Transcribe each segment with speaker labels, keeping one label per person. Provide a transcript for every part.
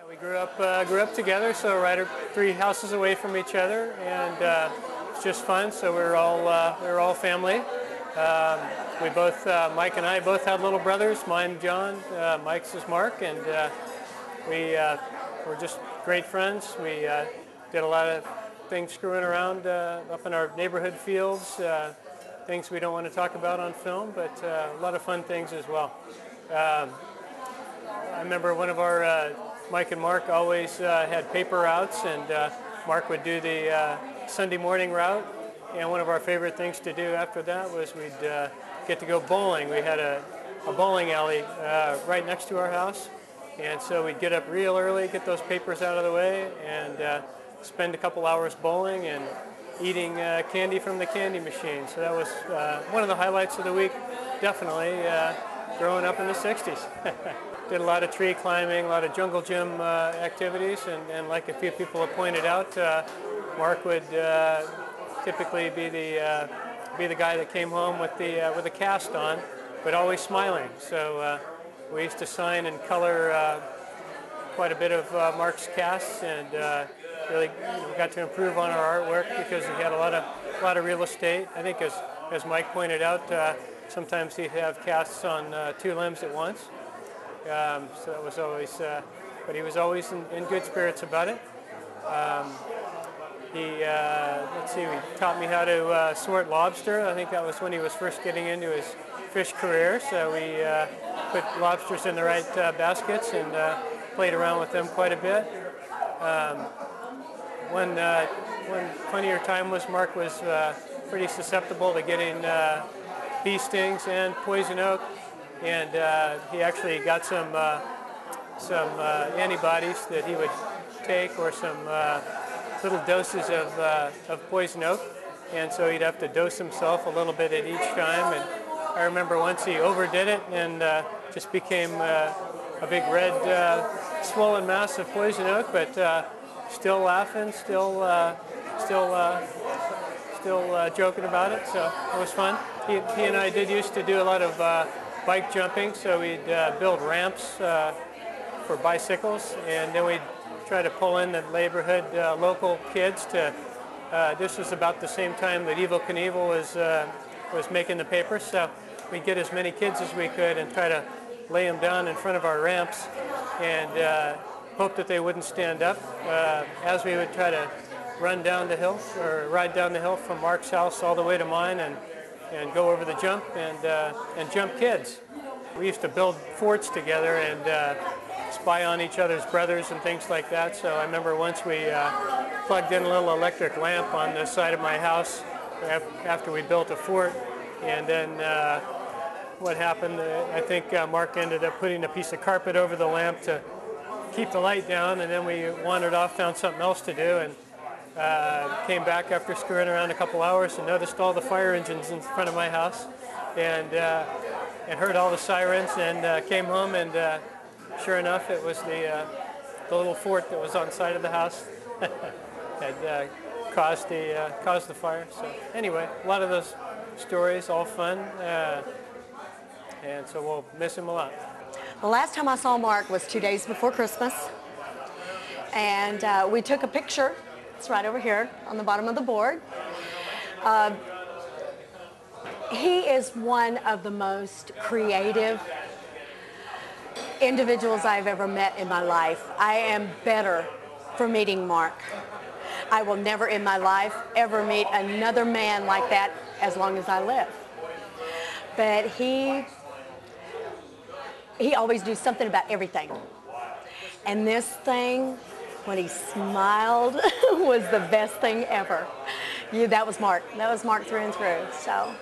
Speaker 1: We grew up together, so right 3 houses away from each other, and it's just fun. So we're all family. We both, Mike and I, both had little brothers. Mine, John. Mike's is Mark, and we're just great friends. We did a lot of things screwing around up in our neighborhood fields. Things we don't want to talk about on film, but a lot of fun things as well. I remember one of our, Mike and Mark always had paper routes, and Mark would do the Sunday morning route. And one of our favorite things to do after that was we'd get to go bowling. We had a bowling alley right next to our house. And so we'd get up real early, get those papers out of the way, and spend a couple hours bowling and eating candy from the candy machine. So that was one of the highlights of the week, definitely, growing up in the 60s. Did a lot of tree climbing, a lot of jungle gym activities, and like a few people have pointed out, Mark would typically be the guy that came home with a cast on, but always smiling. So we used to sign and color quite a bit of Mark's casts, and really got to improve on our artwork because he had a lot of real estate. I think as Mike pointed out, sometimes he'd have casts on 2 limbs at once. So that was always, but he was always in good spirits about it. Let's see, he taught me how to sort lobster. I think that was when he was first getting into his fish career. So we put lobsters in the right baskets and played around with them quite a bit. One funnier time was Mark was pretty susceptible to getting bee stings and poison oak, and he actually got some antibodies that he would take, or some little doses of poison oak, and so he'd have to dose himself a little bit at each time. And I remember once he overdid it and just became a big red swollen mass of poison oak, but still laughing, still joking about it. So it was fun. He and I did used to do a lot of bike jumping, so we'd build ramps for bicycles, and then we'd try to pull in the neighborhood local kids to, this was about the same time that Evel Knievel was making the papers, so we'd get as many kids as we could and try to lay them down in front of our ramps and hope that they wouldn't stand up as we would try to run down the hill, or ride down the hill from Mark's house all the way to mine, and go over the jump and jump kids. We used to build forts together and spy on each other's brothers and things like that. So I remember once we plugged in a little electric lamp on the side of my house after we built a fort, and then what happened, I think Mark ended up putting a piece of carpet over the lamp to keep the light down, and then we wandered off, found something else to do, and came back after screwing around a couple hours and noticed all the fire engines in front of my house, and heard all the sirens, and came home, and sure enough, it was the little fort that was on the side of the house had caused the fire. So anyway, a lot of those stories, all fun, and so we'll miss him a lot.
Speaker 2: The last time I saw Mark was 2 days before Christmas, and we took a picture. It's right over here on the bottom of the board. He is one of the most creative individuals I've ever met in my life. I am better for meeting Mark. I will never in my life ever meet another man like that as long as I live. But he always knew something about everything. And this thing, when he smiled, was the best thing ever. That was Mark. That was Mark through and through. So,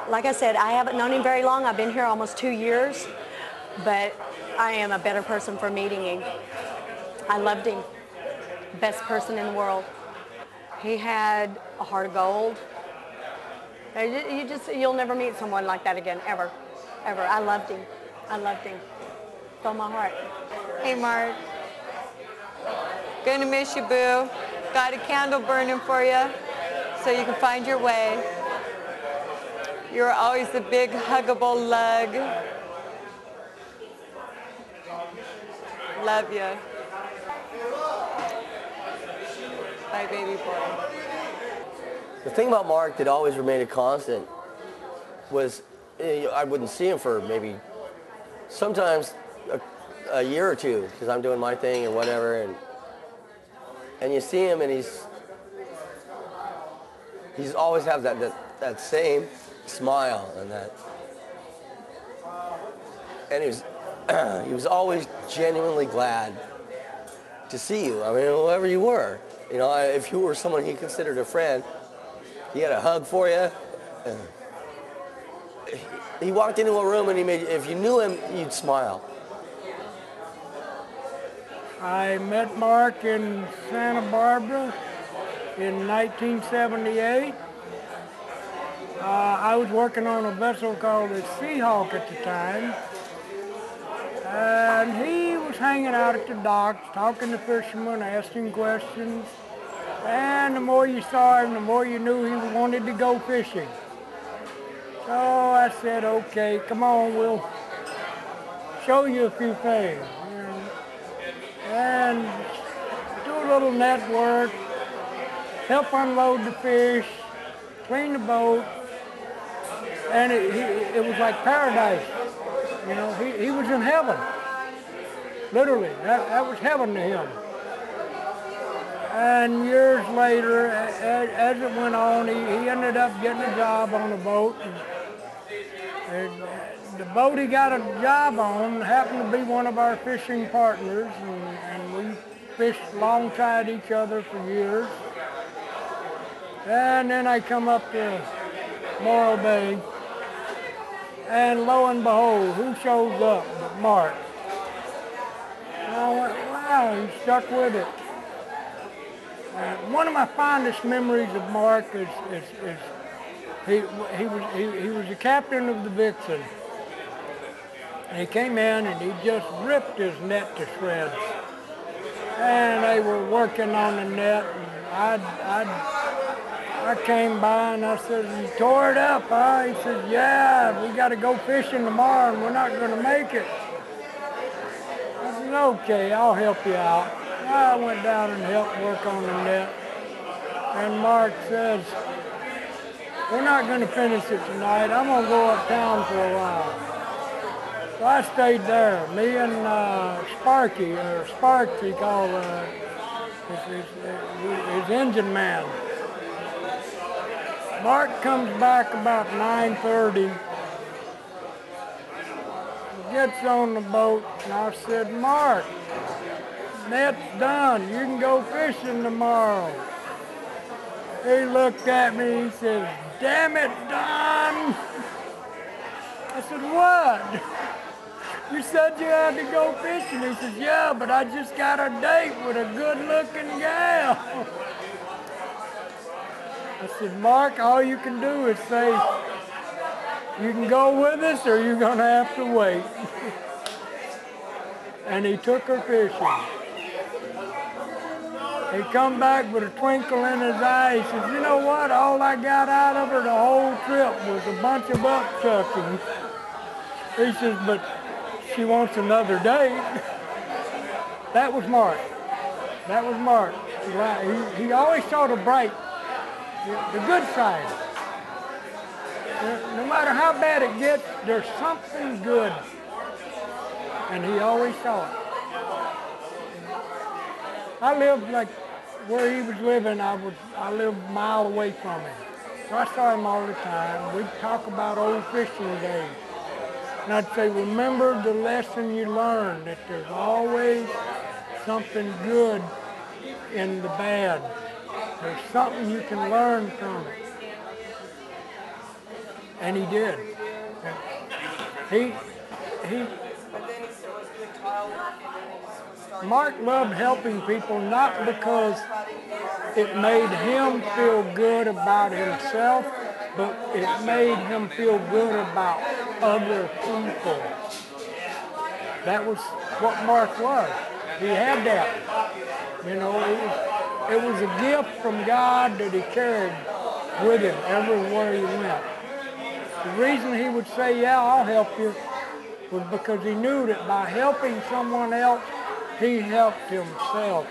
Speaker 2: like I said, I haven't known him very long. I've been here almost 2 years, but I am a better person for meeting him. I loved him. Best person in the world. He had a heart of gold. You'll never meet someone like that again, ever, ever. I loved him. I loved him. From my heart.
Speaker 3: Hey, Mark. Gonna miss you, boo. Got a candle burning for you so you can find your way. You're always the big huggable lug. Love you. My baby boy.
Speaker 4: The thing about Mark that always remained a constant was I wouldn't see him for maybe sometimes a year or two because I'm doing my thing and whatever, and you see him and he's always have that same smile and he was always genuinely glad to see you. I mean, whoever you were, you know, if you were someone he considered a friend, he had a hug for you. He walked into a room and if you knew him, you'd smile.
Speaker 5: I met Mark in Santa Barbara in 1978. I was working on a vessel called the Seahawk at the time. And he was hanging out at the docks, talking to fishermen, asking questions. And the more you saw him, the more you knew he wanted to go fishing. So I said, okay, come on, we'll show you a few things. And do a little net work, help unload the fish, clean the boat. And it was like paradise. You know, he was in heaven. Literally, that was heaven to him. And years later, as it went on, he ended up getting a job on a boat. And the boat he got a job on happened to be one of our fishing partners, and we fished alongside each other for years. And then I come up to Morro Bay, and lo and behold, who shows up but Mark? And I went, wow, he stuck with it. One of my fondest memories of Mark is he was the captain of the Vixen. And he came in and he just ripped his net to shreds. And they were working on the net, and I came by and I said, "You tore it up, huh?" He said, "Yeah, we got to go fishing tomorrow and we're not going to make it." I said, "Okay, I'll help you out." I went down and helped work on the net. And Mark says, "We're not going to finish it tonight. I'm going to go uptown for a while." So I stayed there. Me and Sparky, or Sparks he called his engine man. Mark comes back about 9:30. He gets on the boat, and I said, "Mark, net's done. You can go fishing tomorrow." He looked at me, he said, "Damn it, Don." I said, "What?" "You said you had to go fishing." He said, "Yeah, but I just got a date with a good-looking gal." I said, "Mark, all you can do is say, you can go with us or you're going to have to wait." And he took her fishing. He come back with a twinkle in his eye. He says, "You know what? All I got out of her the whole trip was a bunch of buck-chucking." He says, "But she wants another date." That was Mark. That was Mark. He always saw the bright, the good side. No matter how bad it gets, there's something good. And he always saw it. I lived like where he was living, I lived a mile away from him. So I saw him all the time. We'd talk about old fishing days. And I'd say, remember the lesson you learned, that there's always something good in the bad. There's something you can learn from it. And he did. Mark loved helping people not because it made him feel good about himself, but it made him feel good about other people. That was what Mark was. He had that. You know, it was a gift from God that he carried with him everywhere he went. The reason he would say, "Yeah, I'll help you," was because he knew that by helping someone else, he helped himself.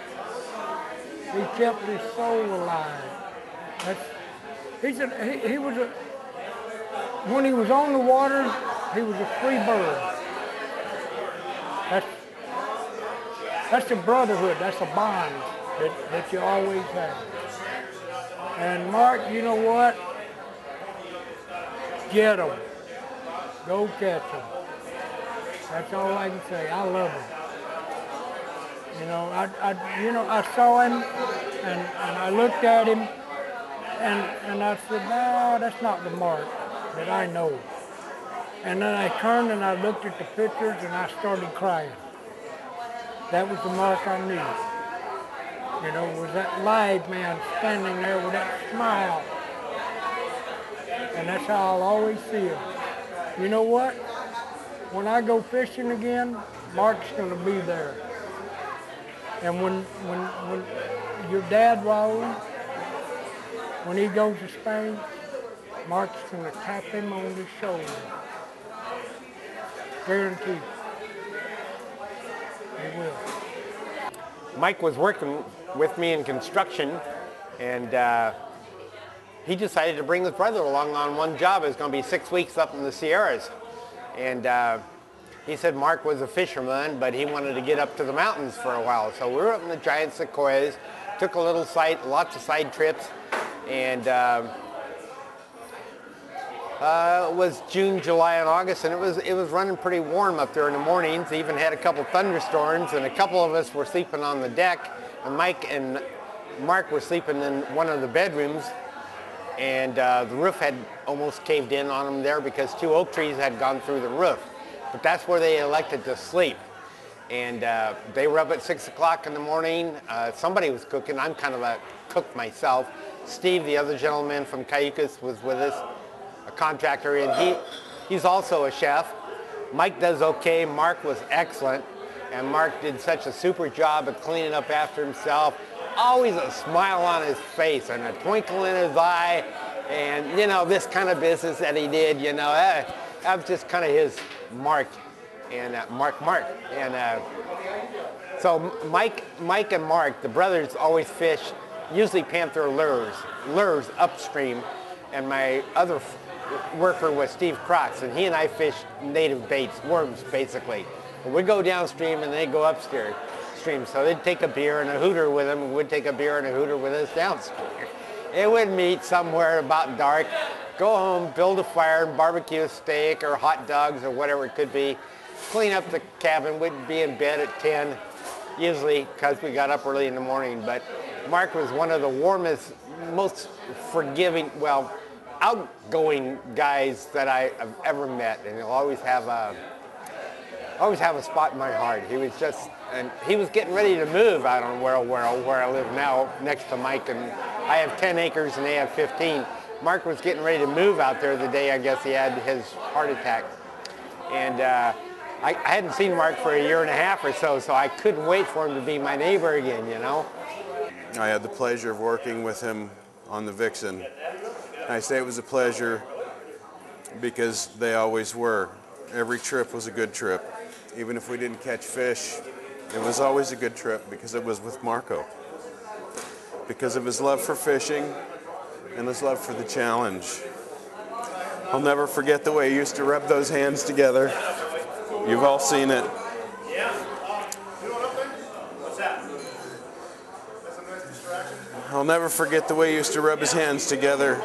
Speaker 5: He kept his soul alive. He was a, when he was on the water, he was a free bird. That's a brotherhood, that's a bond that you always have. And Mark, you know what? Get him. Go catch him. That's all I can say. I love him. You know, I saw him and I looked at him and I said, no, that's not the Mark that I know. And then I turned and I looked at the pictures and I started crying. That was the Mark I knew. You know, was that live man standing there with that smile. And that's how I'll always see him. You know what? When I go fishing again, Mark's going to be there. And when your dad, Raul, when he goes to Spain, Mark's going to tap him on the shoulder. Guaranteed. He will.
Speaker 6: Mike was working with me in construction, and he decided to bring his brother along on one job. It was going to be 6 weeks up in the Sierras. And he said Mark was a fisherman, but he wanted to get up to the mountains for a while. So we were up in the giant sequoias, took lots of side trips, and it was June, July, and August, and it was running pretty warm up there in the mornings. Even had a couple thunderstorms, and a couple of us were sleeping on the deck, and Mike and Mark were sleeping in one of the bedrooms, and the roof had almost caved in on them there because 2 oak trees had gone through the roof. But that's where they elected to sleep. And they were up at 6 o'clock in the morning. Somebody was cooking. I'm kind of a cook myself. Steve, the other gentleman from Cayucas, was with us, a contractor, and he's also a chef. Mike does okay. Mark was excellent. And Mark did such a super job of cleaning up after himself. Always a smile on his face and a twinkle in his eye. And, you know, this kind of business that he did, you know, that was just kind of his Mark and Mark. And so Mike and Mark, the brothers, always fish, usually panther lures upstream. And my other worker was Steve Crotts, and he and I fish native baits, worms basically. We go downstream and they go upstream. So they'd take a beer and a hooter with them, and we'd take a beer and a hooter with us downstream. It would meet somewhere about dark, go home, build a fire, and barbecue a steak or hot dogs or whatever it could be, clean up the cabin. We'd be in bed at 10, usually, because we got up early in the morning. But Mark was one of the warmest, most forgiving, well, outgoing guys that I have ever met, and he'll always have a spot in my heart. He was just, and he was getting ready to move out on where I live now, next to Mike, and I have 10 acres and they have 15. Mark was getting ready to move out there the day, I guess, he had his heart attack. And I hadn't seen Mark for a year and a half or so, so I couldn't wait for him to be my neighbor again, you know?
Speaker 7: I had the pleasure of working with him on the Vixen. I say it was a pleasure because they always were. Every trip was a good trip. Even if we didn't catch fish, it was always a good trip because it was with Marco. Because of his love for fishing and his love for the challenge. I'll never forget the way he used to rub those hands together. You've all seen it. I'll never forget the way he used to rub his hands together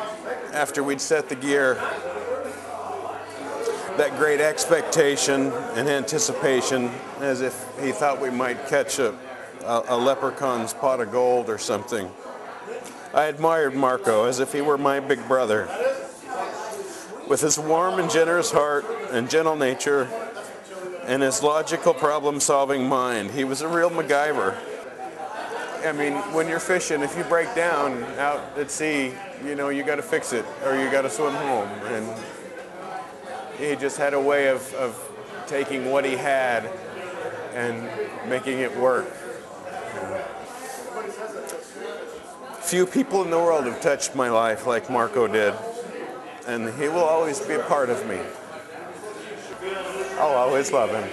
Speaker 7: after we'd set the gear. That great expectation and anticipation, as if he thought we might catch a leprechaun's pot of gold or something. I admired Marco as if he were my big brother. With his warm and generous heart and gentle nature and his logical problem-solving mind, he was a real MacGyver. I mean, when you're fishing, if you break down out at sea, you know, you got to fix it or you got to swim home. And he just had a way of taking what he had and making it work. Few people in the world have touched my life like Marco did, and he will always be a part of me. I'll always love him.